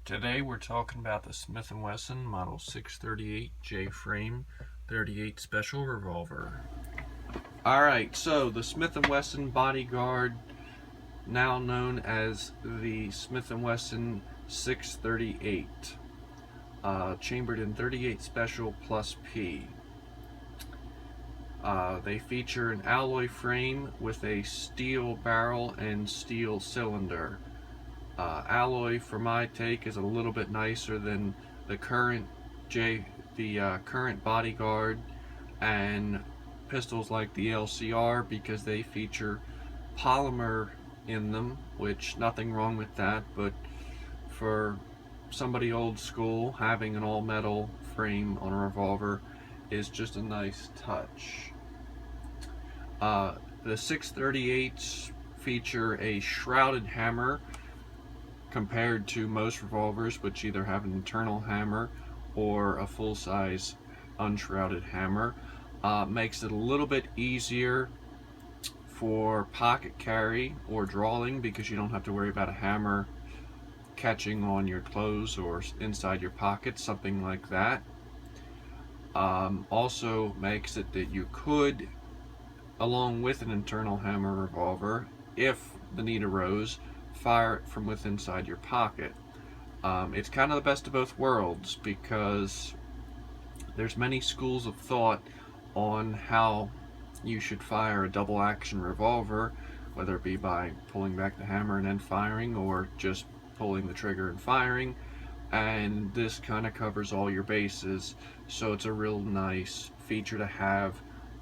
Today we're talking about the Smith Wesson Model 638 J-Frame 38 Special Revolver. Alright, so the Smith Wesson Bodyguard, now known as the Smith Wesson 638, chambered in 38 Special plus P. They feature an alloy frame with a steel barrel and steel cylinder. Alloy, for my take, is a little bit nicer than the current current Bodyguard and pistols like the LCR, because they feature polymer in them, which nothing wrong with that, but for somebody old school, having an all metal frame on a revolver is just a nice touch. The 638s feature a shrouded hammer compared to most revolvers, which either have an internal hammer or a full-size unshrouded hammer. Makes it a little bit easier for pocket carry or drawing, because you don't have to worry about a hammer catching on your clothes or inside your pocket, something like that. Also makes it that you could, along with an internal hammer revolver, if the need arose, fire it from within inside your pocket. It's kind of the best of both worlds, because there's many schools of thought on how you should fire a double action revolver, whether it be by pulling back the hammer and then firing, or just pulling the trigger and firing, and this kind of covers all your bases, so it's a real nice feature to have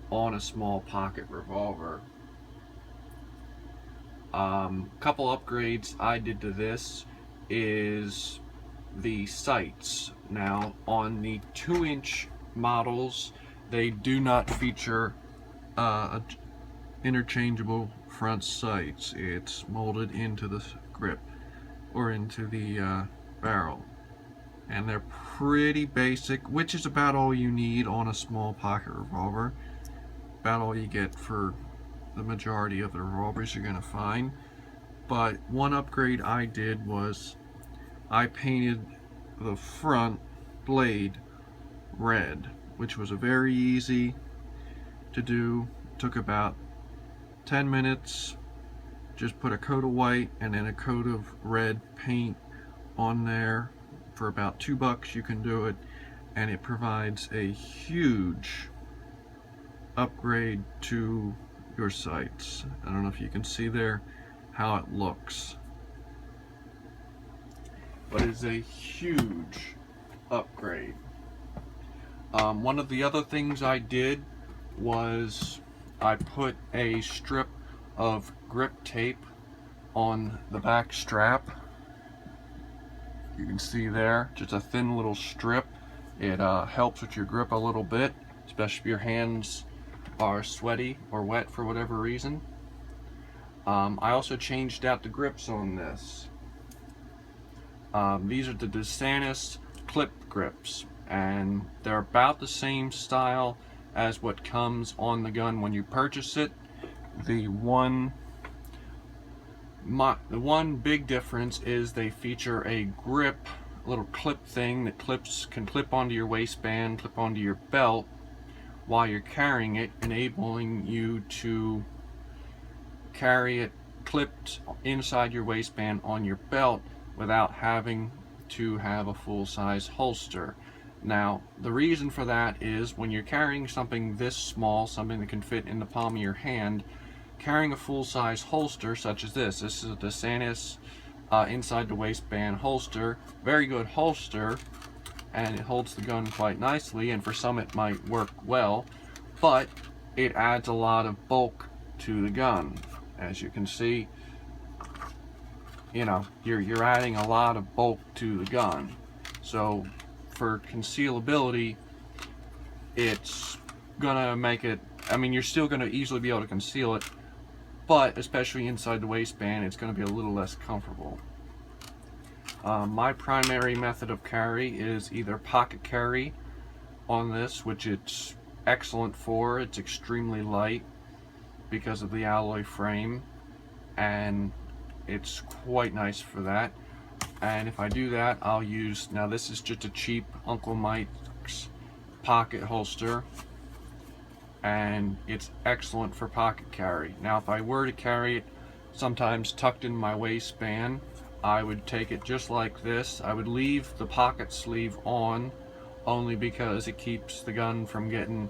on a small pocket revolver. Couple upgrades I did to this is the sights. Now, on the 2-inch models, they do not feature interchangeable front sights. It's molded into the grip or into the barrel, and they're pretty basic, which is about all you need on a small pocket revolver. About all you get for the majority of the revolvers you're gonna find. But one upgrade I did was I painted the front blade red, which was a very easy to do. Took about 10 minutes. Just put a coat of white and then a coat of red paint on there. For about $2 you can do it, and it provides a huge upgrade to your sights. I don't know if you can see there how it looks, but it's a huge upgrade. One of the other things I did was I put a strip of grip tape on the back strap. You can see there, just a thin little strip. It helps with your grip a little bit, especially if your hands are sweaty or wet for whatever reason. I also changed out the grips on this. These are the DeSantis clip grips, and they're about the same style as what comes on the gun when you purchase it. The one big difference is they feature a grip, a little clip thing that can clip onto your waistband, clip onto your belt while you're carrying it, enabling you to carry it clipped inside your waistband on your belt without having to have a full-size holster. Now, the reason for that is when you're carrying something this small, something that can fit in the palm of your hand, carrying a full-size holster such as this is a DeSantis inside the waistband holster, very good holster, and it holds the gun quite nicely, and for some it might work well, but it adds a lot of bulk to the gun. As you can see, you know, you're adding a lot of bulk to the gun. So for concealability, it's gonna make it, I mean, you're still gonna easily be able to conceal it, but especially inside the waistband, it's gonna be a little less comfortable. My primary method of carry is either pocket carry on this, which it's excellent for. It's extremely light because of the alloy frame, and it's quite nice for that. And if I do that, I'll use, now this is just a cheap Uncle Mike's pocket holster, and it's excellent for pocket carry. Now if I were to carry it sometimes tucked in my waistband, I would take it just like this. I would leave the pocket sleeve on, only because it keeps the gun from getting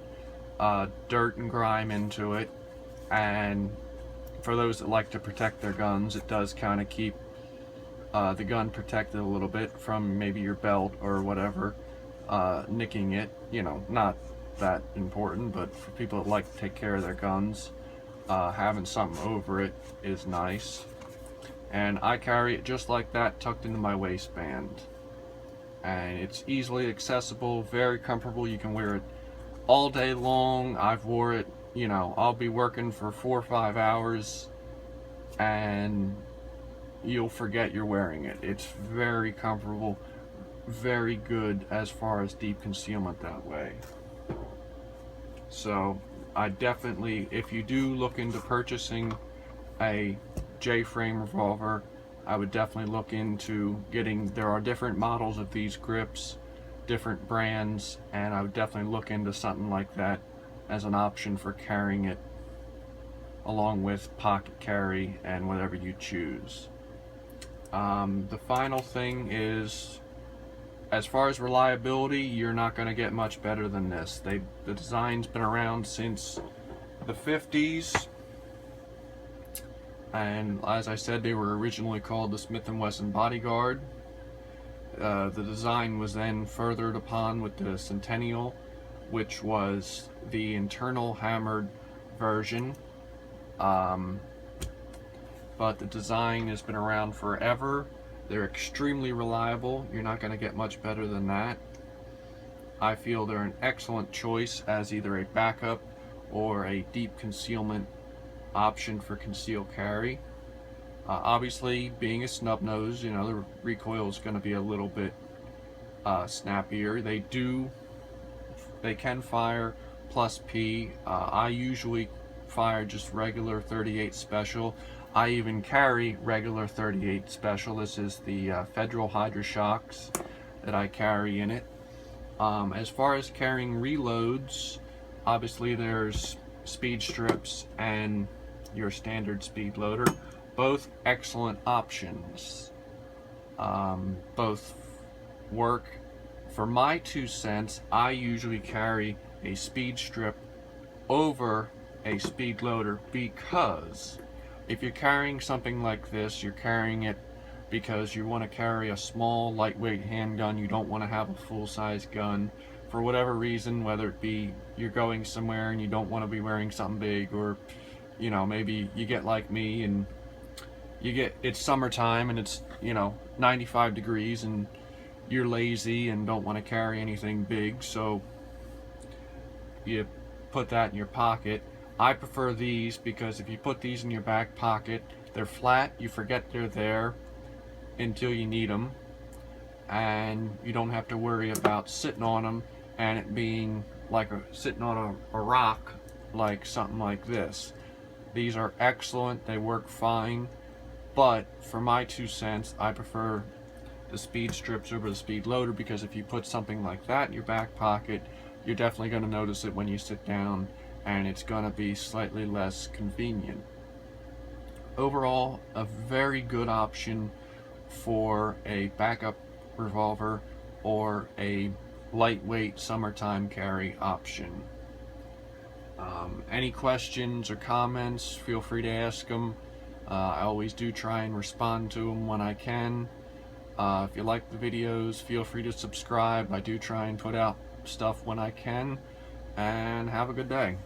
dirt and grime into it, and for those that like to protect their guns, it does kind of keep the gun protected a little bit from maybe your belt or whatever nicking it. You know, not that important, but for people that like to take care of their guns, having something over it is nice. And I carry it just like that, tucked into my waistband, and it's easily accessible, very comfortable. You can wear it all day long. I've wore it, you know, I'll be working for 4 or 5 hours and you'll forget you're wearing it. It's very comfortable, very good as far as deep concealment that way. So I definitely, if you do look into purchasing a J-frame revolver, I would definitely look into getting, there are different models of these grips, different brands, and I would definitely look into something like that as an option for carrying it along with pocket carry and whatever you choose. The final thing is, as far as reliability, you're not going to get much better than this. The design's been around since the 50s, and as I said, they were originally called the Smith Wesson Bodyguard. The design was then furthered upon with the Centennial, which was the internal hammered version. But the design has been around forever. They're extremely reliable. You're not going to get much better than that. I feel they're an excellent choice as either a backup or a deep concealment option for concealed carry. Obviously, being a snub nose, you know, the recoil is going to be a little bit snappier. They can fire plus P. I usually fire just regular 38 special. I even carry regular 38 special. This is the Federal Hydra Shocks that I carry in it. As far as carrying reloads, obviously there's speed strips and your standard speed loader. Both excellent options. Both work. For my 2 cents, I usually carry a speed strip over a speed loader, because if you're carrying something like this, you're carrying it because you want to carry a small, lightweight handgun. You don't want to have a full-size gun for whatever reason, whether it be you're going somewhere and you don't want to be wearing something big, or, you know, maybe you get like me and it's summertime and it's, you know, 95 degrees and you're lazy and don't want to carry anything big, so you put that in your pocket. I prefer these because if you put these in your back pocket, they're flat, you forget they're there until you need them, and you don't have to worry about sitting on them and it being like sitting on a rock, like something like this. These are excellent, they work fine, but for my 2 cents, I prefer the speed strips over the speed loader, because if you put something like that in your back pocket, you're definitely going to notice it when you sit down, and it's going to be slightly less convenient. Overall, a very good option for a backup revolver or a lightweight summertime carry option. Any questions or comments, feel free to ask them. I always do try and respond to them when I can. If you like the videos, feel free to subscribe. I do try and put out stuff when I can, and have a good day.